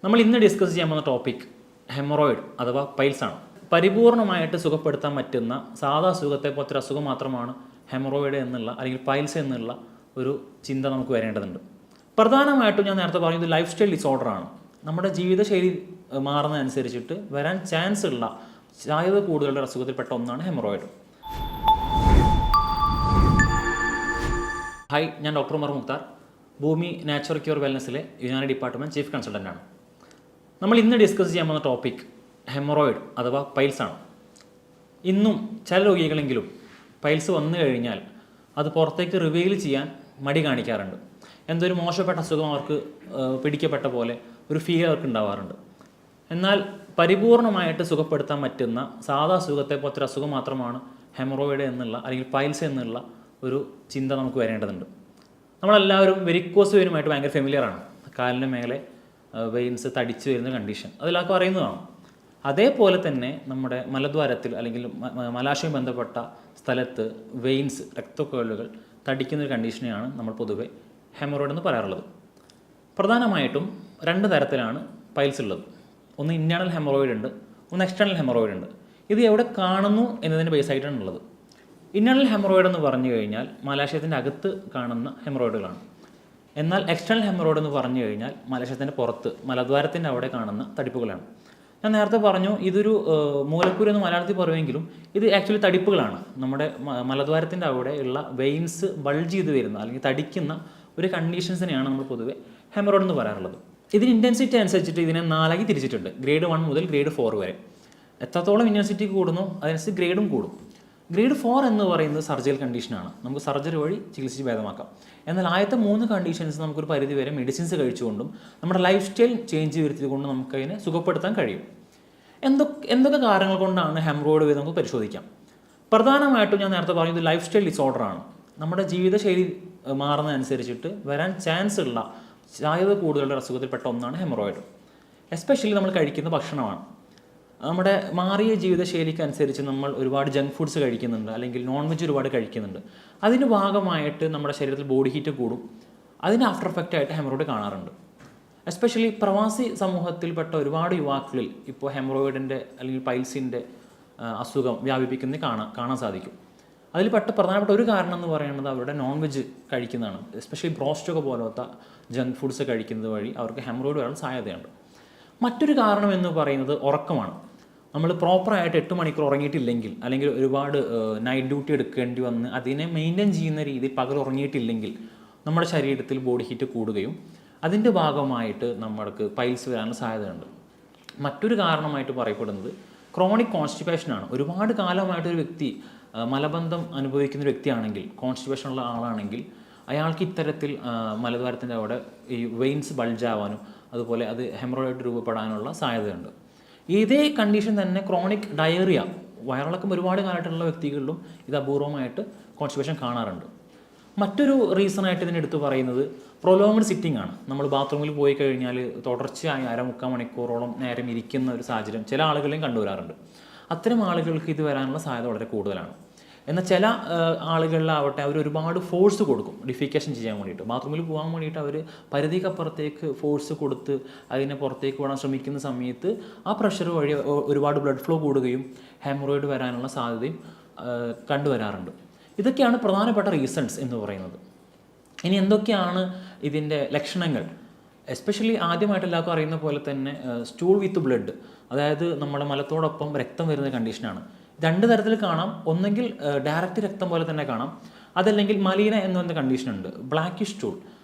നമ്മൾ ഇന്ന് ഡിസ്കസ് ചെയ്യാൻ പോകുന്ന ടോപ്പിക് ഹെമറോയിഡ് അഥവാ പൈൽസ് ആണ്. പരിപൂർണമായിട്ട് സുഖപ്പെടുത്താൻ പറ്റുന്ന സാധാ അസുഖത്തെ പോലത്തെ ഒരു അസുഖം മാത്രമാണ് ഹെമറോയിഡ് എന്നുള്ള അല്ലെങ്കിൽ പൈൽസ് എന്നുള്ള ഒരു ചിന്ത നമുക്ക് വരേണ്ടതുണ്ട്. പ്രധാനമായിട്ടും ഞാൻ നേരത്തെ പറഞ്ഞത് ലൈഫ് സ്റ്റൈൽ ഡിസോർഡറാണ്. നമ്മുടെ ജീവിതശൈലി മാറുന്നതനുസരിച്ചിട്ട് വരാൻ ചാൻസ് ഉള്ള സാധ്യത കൂടുതലുള്ള അസുഖത്തിൽപ്പെട്ട ഒന്നാണ് ഹെമറോയിഡ്. ഹായ്, ഞാൻ doctor Umar Mukhtar, Bhoomi natural cure വെൽനസ്സിലെ യുനാനി ഡിപ്പാർട്ട്മെൻറ്റ് ചീഫ് കൺസൾട്ടൻ്റാണ്. നമ്മൾ ഇന്ന് ഡിസ്കസ് ചെയ്യാൻ പോകുന്ന ടോപ്പിക് ഹെമറോയിഡ് അഥവാ പൈൽസ് ആണ്. ഇന്നും ചില രോഗികളെങ്കിലും പൈൽസ് വന്നു കഴിഞ്ഞാൽ അത് പുറത്തേക്ക് റിവീൽ ചെയ്യാൻ മടി കാണിക്കാറുണ്ട്. എന്തൊരു മോശപ്പെട്ട അസുഖം അവർക്ക് പിടിക്കപ്പെട്ട പോലെ ഒരു ഫീൽ അവർക്ക് ഉണ്ടാവാറുണ്ട്. എന്നാൽ പരിപൂർണമായിട്ട് സുഖപ്പെടുത്താൻ പറ്റുന്ന സാധാ അസുഖത്തെ പോലത്തെ ഒരു അസുഖം മാത്രമാണ് ഹെമറോയിഡ് എന്നുള്ള അല്ലെങ്കിൽ പൈൽസ് എന്നുള്ള ഒരു ചിന്ത നമുക്ക് വരേണ്ടതുണ്ട്. നമ്മളെല്ലാവരും വെരിക്കോസ് വെയിനുമായിട്ട് ഭയങ്കര ഫെമിലിയറാണ്. കാലിൻ്റെ മേലെ വെയിൻസ് തടിച്ച് വരുന്ന കണ്ടീഷൻ അതെല്ലാവർക്കും അറിയുന്നതാണ്. അതേപോലെ തന്നെ നമ്മുടെ മലദ്വാരത്തിൽ അല്ലെങ്കിൽ മലാശയം ബന്ധപ്പെട്ട സ്ഥലത്ത് വെയിൻസ് രക്തക്കൊഴലുകൾ തടിക്കുന്നൊരു കണ്ടീഷനെയാണ് നമ്മൾ പൊതുവെ ഹെമറോയിഡ് എന്ന് പറയാറുള്ളത്. പ്രധാനമായിട്ടും രണ്ട് തരത്തിലാണ് പൈൽസ് ഉള്ളത്. ഒന്ന് ഇൻറ്റേർണൽ ഹെമറോയിഡ് ഉണ്ട്, ഒന്ന് എക്സ്റ്റേണൽ ഹെമറോയിഡ് ഉണ്ട്. ഇത് എവിടെ കാണുന്നു എന്നതിൻ്റെ ബേസായിട്ടാണ് ഉള്ളത്. ഇൻറ്റേർണൽ ഹെമറോയിഡ് എന്ന് പറഞ്ഞു കഴിഞ്ഞാൽ മലാശയത്തിൻ്റെ അകത്ത് കാണുന്ന ഹെമറോയിഡുകളാണ്. എന്നാൽ എക്സ്റ്റേണൽ ഹെമറോയിഡ് എന്ന് പറഞ്ഞു കഴിഞ്ഞാൽ മലാശയത്തിൻ്റെ പുറത്ത് മലദ്വാരത്തിൻ്റെ അവിടെ കാണുന്ന തടിപ്പുകളാണ്. ഞാൻ നേരത്തെ പറഞ്ഞു ഇതൊരു മൂലക്കുരു എന്ന് മലയാളത്തിൽ പറയുമെങ്കിലും ഇത് ആക്ച്വലി തടിപ്പുകളാണ്. നമ്മുടെ മലദ്വാരത്തിൻ്റെ അവിടെ ഉള്ള വെയിൻസ് ബൾജ് ചെയ്ത് വരുന്ന അല്ലെങ്കിൽ തടിക്കുന്ന ഒരു കണ്ടീഷൻസിനെയാണ് നമ്മൾ പൊതുവെ ഹെമറോയിഡ് എന്ന് പറയാറുള്ളത്. ഇതിന് ഇൻറ്റൻസിറ്റി അനുസരിച്ചിട്ട് ഇതിനെ 4 ആക്കി തിരിച്ചിട്ടുണ്ട്. ഗ്രേഡ് 1 മുതൽ ഗ്രേഡ് 4 വരെ. എത്രത്തോളം ഇൻറ്റൻസിറ്റി കൂടുന്നു അതനുസരിച്ച് ഗ്രേഡും കൂടും. ഗ്രേഡ് 4 എന്ന് പറയുന്നത് സർജിക്കൽ കണ്ടീഷനാണ്. നമുക്ക് സർജറി വഴി ചികിത്സിച്ച് ഭേദമാക്കാം. എന്നാൽ ആദ്യത്തെ 3 കണ്ടീഷൻസ് നമുക്കൊരു പരിധി വരെ മെഡിസിൻസ് കഴിച്ചുകൊണ്ടും നമ്മുടെ ലൈഫ് സ്റ്റൈൽ ചേഞ്ച് വരുത്തിയതുകൊണ്ടും നമുക്കതിനെ സുഖപ്പെടുത്താൻ കഴിയും. എന്തൊക്കെ കാരണങ്ങൾ കൊണ്ടാണ് ഹെമറോയിഡ് വരുന്നത് നമുക്ക് പരിശോധിക്കാം. പ്രധാനമായിട്ടും ഞാൻ നേരത്തെ പറഞ്ഞത് ലൈഫ് സ്റ്റൈൽ ഡിസോർഡറാണ്. നമ്മുടെ ജീവിതശൈലി മാറുന്നതനുസരിച്ചിട്ട് വരാൻ ചാൻസ് ഉള്ള സാധ്യത കൂടുതലുള്ള അസുഖത്തിൽപ്പെട്ട ഒന്നാണ് ഹെമറോയിഡ്. എസ്പെഷ്യലി നമ്മൾ കഴിക്കുന്ന ഭക്ഷണമാണ്. നമ്മുടെ മാറിയ ജീവിതശൈലിക്ക് അനുസരിച്ച് നമ്മൾ ഒരുപാട് ജങ്ക് ഫുഡ്സ് കഴിക്കുന്നുണ്ട്, അല്ലെങ്കിൽ നോൺ വെജ് ഒരുപാട് കഴിക്കുന്നുണ്ട്. അതിൻ്റെ ഭാഗമായിട്ട് നമ്മുടെ ശരീരത്തിൽ ബോഡി ഹീറ്റ് കൂടും. അതിൻ്റെ ആഫ്റ്റർ എഫക്റ്റ് ആയിട്ട് ഹെമറോയിഡ് കാണാറുണ്ട്. എസ്പെഷ്യലി പ്രവാസി സമൂഹത്തിൽപ്പെട്ട ഒരുപാട് യുവാക്കളിൽ ഇപ്പോൾ ഹെമറോയിഡിൻ്റെ അല്ലെങ്കിൽ പൈൽസിൻ്റെ അസുഖം വ്യാപിപ്പിക്കുന്നത് കാണാൻ സാധിക്കും. അതിൽ പ്രധാനപ്പെട്ട ഒരു കാരണം എന്ന് പറയുന്നത് അവരുടെ നോൺ വെജ് കഴിക്കുന്നതാണ്. എസ്പെഷ്യലി ബ്രോസ്റ്റൊക്കെ പോലത്തെ ജങ്ക് ഫുഡ്സ് കഴിക്കുന്നത് വഴി അവർക്ക് ഹെമറോയിഡ് വരാൻ സാധ്യതയുണ്ട്. മറ്റൊരു കാരണം എന്ന് പറയുന്നത് ഉറക്കമാണ്. നമ്മൾ പ്രോപ്പറായിട്ട് 8 മണിക്കൂർ ഉറങ്ങിയിട്ടില്ലെങ്കിൽ, അല്ലെങ്കിൽ ഒരുപാട് നൈറ്റ് ഡ്യൂട്ടി എടുക്കേണ്ടി വന്ന് അതിനെ മെയിൻറ്റെയിൻ ചെയ്യുന്ന രീതിയിൽ പകൽ ഉറങ്ങിയിട്ടില്ലെങ്കിൽ നമ്മുടെ ശരീരത്തിൽ ബോഡി ഹീറ്റ് കൂടുകയും അതിൻ്റെ ഭാഗമായിട്ട് നമ്മൾക്ക് പൈൽസ് വരാനുള്ള സാധ്യതയുണ്ട്. മറ്റൊരു കാരണമായിട്ട് പറയപ്പെടുന്നത് ക്രോണിക് കോൺസ്റ്റിപ്പേഷനാണ്. ഒരുപാട് കാലമായിട്ടൊരു വ്യക്തി മലബന്ധം അനുഭവിക്കുന്ന ഒരു വ്യക്തിയാണെങ്കിൽ, കോൺസ്റ്റിപ്പേഷൻ ഉള്ള ആളാണെങ്കിൽ അയാൾക്ക് ഇത്തരത്തിൽ മലദ്വാരത്തിൻ്റെ അവിടെ ഈ വെയിൻസ് ബൾജാവാനും അതുപോലെ അത് ഹെമറോയിഡ് രൂപപ്പെടാനുള്ള സാധ്യതയുണ്ട്. ഇതേ കണ്ടീഷൻ തന്നെ ക്രോണിക് ഡയറിയ, വയറിളക്കം ഒരുപാട് കാലമായിട്ടുള്ള വ്യക്തികളിലും ഇത് അപൂർവമായിട്ട് കോൺസ്റ്റിപ്പേഷൻ കാണാറുണ്ട്. മറ്റൊരു റീസണായിട്ട് ഇതിനെടുത്ത് പറയുന്നത് പ്രൊലോങ്ഡ് സിറ്റിംഗ് ആണ്. നമ്മൾ ബാത്റൂമിൽ പോയി കഴിഞ്ഞാൽ തുടർച്ചയായി 1/2-3 മണിക്കൂറോളം നേരം ഇരിക്കുന്ന ഒരു സാഹചര്യം ചില ആളുകളെയും കണ്ടുവരാറുണ്ട്. അത്തരം ആളുകൾക്ക് ഇത് വരാനുള്ള സാധ്യത വളരെ കൂടുതലാണ്. എന്നാൽ ചില ആളുകളിലാവട്ടെ അവർ ഒരുപാട് ഫോഴ്സ് കൊടുക്കും ഡിഫിക്കേഷൻ ചെയ്യാൻ വേണ്ടിയിട്ട്. ബാത്റൂമിൽ പോകാൻ വേണ്ടിയിട്ട് അവർ പരിധിക്കപ്പുറത്തേക്ക് ഫോഴ്സ് കൊടുത്ത് അതിനെ പുറത്തേക്ക് വിടാൻ ശ്രമിക്കുന്ന സമയത്ത് ആ പ്രഷർ വഴി ഒരുപാട് ബ്ലഡ് ഫ്ലോ കൂടുകയും ഹെമറോയിഡ് വരാനുള്ള സാധ്യതയും കണ്ടുവരാറുണ്ട്. ഇതൊക്കെയാണ് പ്രധാനപ്പെട്ട റീസൺസ് എന്ന് പറയുന്നത്. ഇനി എന്തൊക്കെയാണ് ഇതിൻ്റെ ലക്ഷണങ്ങൾ? എസ്പെഷ്യലി ആദ്യമായിട്ട് എല്ലാവർക്കും അറിയുന്ന പോലെ തന്നെ സ്റ്റൂൾ വിത്ത് ബ്ലഡ്, അതായത് നമ്മുടെ മലത്തോടൊപ്പം രക്തം വരുന്ന കണ്ടീഷനാണ്. 2 തരത്തിൽ കാണാം. ഒന്നെങ്കിൽ ഡയറക്റ്റ് രക്തം പോലെ തന്നെ കാണാം, അതല്ലെങ്കിൽ മലീന എന്ന് പറയുന്ന കണ്ടീഷനുണ്ട്, ബ്ലാക്കിഷ് സ്റ്റൂൾ.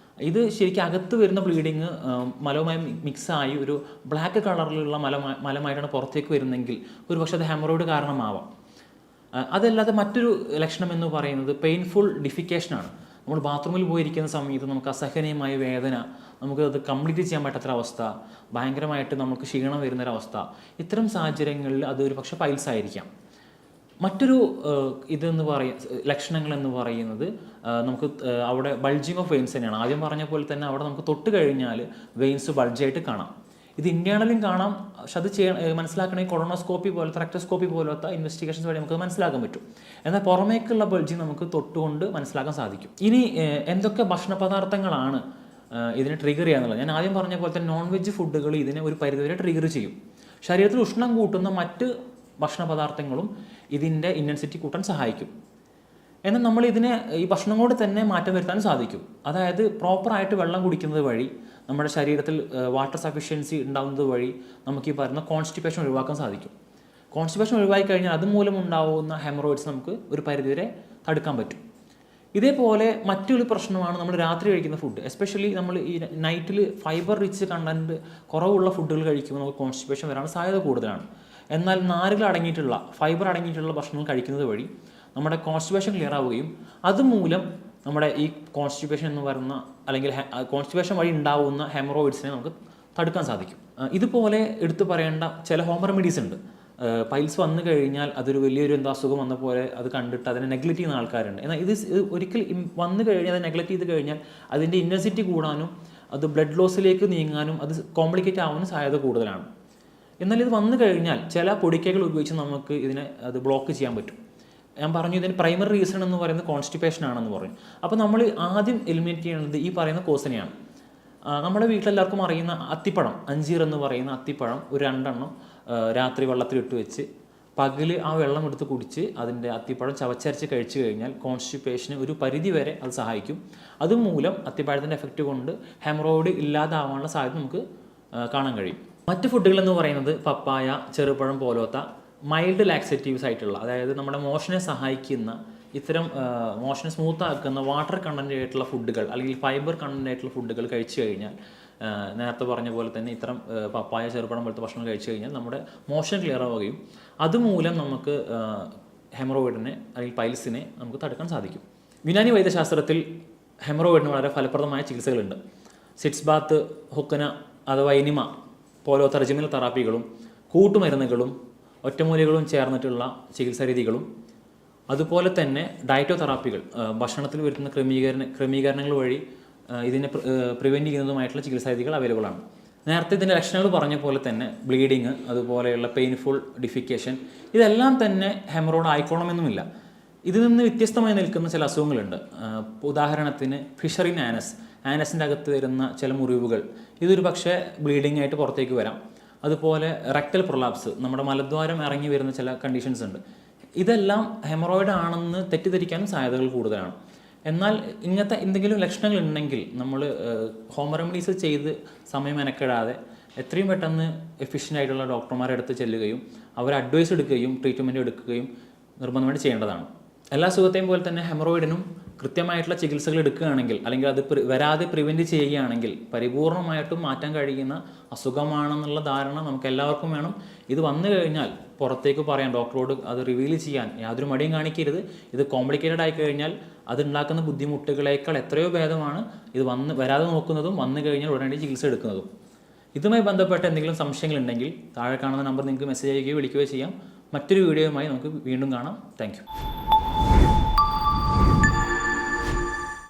ഇത് ശരിക്കും അകത്ത് വരുന്ന ബ്ലീഡിങ് മലവുമായി മിക്സായി ഒരു ബ്ലാക്ക് കളറിലുള്ള മലമായിട്ടാണ് പുറത്തേക്ക് വരുന്നതെങ്കിൽ ഒരു പക്ഷേ അത് ഹെമറോയിഡ് കാരണമാവാം. അതല്ലാതെ മറ്റൊരു ലക്ഷണം എന്ന് പറയുന്നത് പെയിൻഫുൾ ഡിഫിക്കേഷനാണ്. നമ്മൾ ബാത്റൂമിൽ പോയിരിക്കുന്ന സമയത്ത് നമുക്ക് അസഹനീയമായ വേദന, നമുക്കത് കംപ്ലീറ്റ് ചെയ്യാൻ പറ്റാത്തൊരവസ്ഥ, ഭയങ്കരമായിട്ട് നമുക്ക് ക്ഷീണം വരുന്നൊരവസ്ഥ. ഇത്തരം സാഹചര്യങ്ങളിൽ അതൊരു പക്ഷേ പൈൽസ് ആയിരിക്കാം. മറ്റൊരു ലക്ഷണങ്ങൾ എന്ന് പറയുന്നത് നമുക്ക് അവിടെ ബൾജിങ് ഓഫ് വെയിൻസ് തന്നെയാണ്. ആദ്യം പറഞ്ഞ പോലെ തന്നെ അവിടെ നമുക്ക് തൊട്ട് കഴിഞ്ഞാൽ വെയിൻസ് ബൾജായിട്ട് കാണാം. ഇത് ഇൻറ്റേർണലും കാണാം. പക്ഷെ അത് മനസ്സിലാക്കണമെങ്കിൽ കൊളോണോസ്കോപ്പി പോലത്തെ റെക്ടോസ്കോപ്പി പോലത്തെ ഇൻവെസ്റ്റിഗേഷൻസ് വഴി നമുക്ക് മനസ്സിലാക്കാൻ പറ്റും. എന്നാൽ പുറമേക്കുള്ള ബൾജിങ് നമുക്ക് തൊട്ടുകൊണ്ട് മനസ്സിലാക്കാൻ സാധിക്കും. ഇനി എന്തൊക്കെ ഭക്ഷണ പദാർത്ഥങ്ങളാണ് ഇതിനെ ട്രിഗർ ചെയ്യാന്നുള്ളത്. ഞാൻ ആദ്യം പറഞ്ഞ പോലെ തന്നെ നോൺ വെജ് ഫുഡുകൾ ഇതിനെ ഒരു പരിധിവരെ ട്രിഗർ ചെയ്യും. ശരീരത്തിൽ ഉഷ്ണം കൂട്ടുന്ന മറ്റ് ഭക്ഷണ പദാർത്ഥങ്ങളും ഇതിൻ്റെ ഇൻറ്റൻസിറ്റി കൂട്ടാൻ സഹായിക്കും. എന്നാൽ നമ്മൾ ഇതിനെ ഈ ഭക്ഷണം കൊണ്ട് തന്നെ മാറ്റം വരുത്താനും സാധിക്കും. അതായത് പ്രോപ്പറായിട്ട് വെള്ളം കുടിക്കുന്നത് വഴി നമ്മുടെ ശരീരത്തിൽ വാട്ടർ സഫിഷ്യൻസി ഉണ്ടാകുന്നത് വഴി നമുക്ക് ഈ പറയുന്ന കോൺസ്റ്റിപ്പേഷൻ ഒഴിവാക്കാൻ സാധിക്കും. കോൺസ്റ്റിപ്പേഷൻ ഒഴിവാക്കി കഴിഞ്ഞാൽ അതുമൂലം ഉണ്ടാകുന്ന ഹെമറോയിഡ്സ് നമുക്ക് ഒരു പരിധിവരെ തടുക്കാൻ പറ്റും. ഇതേപോലെ മറ്റൊരു പ്രശ്നമാണ് നമ്മൾ രാത്രി കഴിക്കുന്ന ഫുഡ്. എസ്പെഷ്യലി നമ്മൾ ഈ നൈറ്റിൽ ഫൈബർ റിച്ച് കണ്ടൻറ്റ് കുറവുള്ള ഫുഡുകൾ കഴിക്കുമ്പോൾ നമുക്ക് കോൺസ്റ്റിപ്പേഷൻ വരാനുള്ള സാധ്യത കൂടുതലാണ്. എന്നാൽ നാരുകൾ അടങ്ങിയിട്ടുള്ള ഫൈബർ അടങ്ങിയിട്ടുള്ള ഭക്ഷണം കഴിക്കുന്നത് വഴി നമ്മുടെ കോൺസ്റ്റിപ്പേഷൻ ക്ലിയർ ആവുകയും അതുമൂലം നമ്മുടെ ഈ കോൺസ്റ്റിപ്പേഷൻ എന്ന് പറയുന്ന അല്ലെങ്കിൽ കോൺസ്റ്റിപ്പേഷൻ വഴി ഉണ്ടാവുന്ന ഹെമറോയിഡ്സിനെ നമുക്ക് തടുക്കാൻ സാധിക്കും. ഇതുപോലെ എടുത്തു പറയേണ്ട ചില ഹോം റെമഡീസ് ഉണ്ട്. പൈൽസ് വന്നു കഴിഞ്ഞാൽ അതൊരു വലിയൊരു അസുഖം വന്ന പോലെ അത് കണ്ടിട്ട് അതിനെ നെഗ്ലക്റ്റ് ചെയ്യുന്ന ആൾക്കാരുണ്ട്. എന്നാൽ ഇത് ഒരിക്കൽ വന്നു കഴിഞ്ഞാൽ അത് നെഗ്ലക്റ്റ് ചെയ്ത് കഴിഞ്ഞാൽ അതിൻ്റെ ഇൻറ്റൻസിറ്റി കൂടാനും അത് ബ്ലഡ് ലോസിലേക്ക് നീങ്ങാനും അത് കോംപ്ലിക്കേറ്റ് ആവാനും സാധ്യത കൂടുതലാണ്. എന്നാൽ ഇത് വന്നു കഴിഞ്ഞാൽ ചില പൊടിക്കൈകൾ ഉപയോഗിച്ച് നമുക്ക് ഇതിനെ അത് ബ്ലോക്ക് ചെയ്യാൻ പറ്റും. ഞാൻ പറഞ്ഞു ഇതിന് പ്രൈമറി റീസൺ എന്ന് പറയുന്നത് കോൺസ്റ്റിപ്പേഷൻ ആണെന്ന് പറയും. അപ്പോൾ നമ്മൾ ആദ്യം എലിമിനേറ്റ് ചെയ്യുന്നത് ഈ പറയുന്ന കോസിനെയാണ്. നമ്മുടെ വീട്ടിലെല്ലാവർക്കും അറിയുന്ന അത്തിപ്പഴം, അഞ്ചീർ എന്ന് പറയുന്ന അത്തിപ്പഴം ഒരു 2 എണ്ണം രാത്രി വെള്ളത്തിലിട്ട് വെച്ച് പകൽ ആ വെള്ളം എടുത്ത് കുടിച്ച് അതിൻ്റെ അത്തിപ്പഴം ചവച്ചരച്ച് കഴിച്ചു കഴിഞ്ഞാൽ കോൺസ്റ്റിപ്പേഷന് ഒരു പരിധി വരെ അത് സഹായിക്കും. അതുമൂലം അത്തിപ്പഴത്തിൻ്റെ എഫക്റ്റ് കൊണ്ട് ഹെമറോയിഡ് ഇല്ലാതാവാനുള്ള സാധ്യത നമുക്ക് കാണാൻ കഴിയും. മറ്റ് ഫുഡുകൾ എന്ന് പറയുന്നത് പപ്പായ, ചെറുപഴം പോലത്തെ മൈൽഡ് ലാക്സേറ്റീവ്സ് ആയിട്ടുള്ള, അതായത് നമ്മുടെ മോഷനെ സഹായിക്കുന്ന ഇത്തരം മോഷനെ സ്മൂത്ത് ആക്കുന്ന വാട്ടർ കണ്ടൻ്റ് ആയിട്ടുള്ള ഫുഡുകൾ അല്ലെങ്കിൽ ഫൈബർ കണ്ടൻ്റ് ആയിട്ടുള്ള ഫുഡുകൾ കഴിച്ചു കഴിഞ്ഞാൽ നേരത്തെ പറഞ്ഞ പോലെ തന്നെ ഇത്തരം പപ്പായ, ചെറുപഴം പോലത്തെ ഭക്ഷണം കഴിച്ചു കഴിഞ്ഞാൽ നമ്മുടെ മോഷൻ ക്ലിയർ ആവുകയും അതുമൂലം നമുക്ക് ഹെമറോയിഡിനെ അല്ലെങ്കിൽ പൈൽസിനെ നമുക്ക് തടുക്കാൻ സാധിക്കും. യുനാനി വൈദ്യശാസ്ത്രത്തിൽ ഹെമറോയിഡിന് വളരെ ഫലപ്രദമായ ചികിത്സകളുണ്ട്. സിറ്റ്സ് ബാത്ത്, ഹുക്കന അഥവാ എനിമ പോലത്തെ റെജിമിനൽ തെറാപ്പികളും കൂട്ടുമരുന്നുകളും ഒറ്റമൂലികളും ചേർന്നിട്ടുള്ള ചികിത്സാ രീതികളും അതുപോലെ തന്നെ ഡയറ്റോ തെറാപ്പികൾ, ഭക്ഷണത്തിൽ വരുത്തുന്ന ക്രമീകരണങ്ങൾ വഴി ഇതിനെ പ്രിവെൻറ്റ് ചെയ്യുന്നതുമായിട്ടുള്ള ചികിത്സാ രീതികൾ അവൈലബിൾ ആണ്. നേരത്തെ ഇതിൻ്റെ ലക്ഷണങ്ങൾ പറഞ്ഞ പോലെ തന്നെ ബ്ലീഡിങ്, അതുപോലെയുള്ള പെയിൻഫുൾ ഡിഫിക്കേഷൻ, ഇതെല്ലാം തന്നെ ഹെമറോയിഡ് ആയിക്കോണമെന്നുമില്ല. ഇതിൽ നിന്ന് വ്യത്യസ്തമായി നിൽക്കുന്ന ചില അസുഖങ്ങളുണ്ട്. ഉദാഹരണത്തിന് ഫിഷർ ഇൻ ആനസ്, ആനസിൻ്റെ അകത്ത് വരുന്ന ചില മുറിവുകൾ, ഇതൊരു പക്ഷേ ബ്ലീഡിങ് ആയിട്ട് പുറത്തേക്ക് വരാം. അതുപോലെ റെക്ടൽ പ്രൊലാപ്സ്, നമ്മുടെ മലദ്വാരം ഇറങ്ങി വരുന്ന ചില കണ്ടീഷൻസ് ഉണ്ട്. ഇതെല്ലാം ഹെമറോയിഡ് ആണെന്ന് തെറ്റിദ്ധരിക്കാനും സാധ്യതകൾ കൂടുതലാണ്. എന്നാൽ ഇങ്ങനത്തെ എന്തെങ്കിലും ലക്ഷണങ്ങൾ ഉണ്ടെങ്കിൽ നമ്മൾ ഹോം റെമഡീസ് ചെയ്ത് സമയം മെനക്കെടാതെ എത്രയും പെട്ടെന്ന് എഫിഷ്യൻ്റ് ആയിട്ടുള്ള ഡോക്ടർമാരുടെ അടുത്ത് ചെല്ലുകയും അവർ അഡ്വൈസ് എടുക്കുകയും ട്രീറ്റ്മെൻറ്റ് എടുക്കുകയും നിർബന്ധമായിട്ട് ചെയ്യേണ്ടതാണ്. എല്ലാ അസുഖത്തെയും പോലെ തന്നെ ഹെമറോയിഡിനും കൃത്യമായിട്ടുള്ള ചികിത്സകൾ എടുക്കുകയാണെങ്കിൽ അല്ലെങ്കിൽ അത് വരാതെ പ്രിവെൻറ്റ് ചെയ്യുകയാണെങ്കിൽ പരിപൂർണമായിട്ടും മാറ്റാൻ കഴിയുന്ന അസുഖമാണെന്നുള്ള ധാരണ നമുക്ക് എല്ലാവർക്കും വേണം. ഇത് വന്നു കഴിഞ്ഞാൽ പുറത്തേക്ക് പറയാൻ, ഡോക്ടറോട് അത് റിവീൽ ചെയ്യാൻ യാതൊരു മടിയും കാണിക്കരുത്. ഇത് കോംപ്ലിക്കേറ്റഡ് ആയി കഴിഞ്ഞാൽ അതുണ്ടാക്കുന്ന ബുദ്ധിമുട്ടുകളേക്കാൾ എത്രയോ ഭേദമാണ് ഇത് വരാതെ നോക്കുന്നതും വന്നു കഴിഞ്ഞാൽ ഉടനടി ചികിത്സ എടുക്കുന്നതും. ഇതുമായി ബന്ധപ്പെട്ട എന്തെങ്കിലും സംശയങ്ങളുണ്ടെങ്കിൽ താഴെ കാണുന്ന നമ്പർ നിങ്ങൾക്ക് മെസ്സേജ് ചെയ്യുകയോ വിളിക്കുകയോ ചെയ്യാം. മറ്റൊരു വീഡിയോയുമായി നമുക്ക് വീണ്ടും കാണാം. താങ്ക്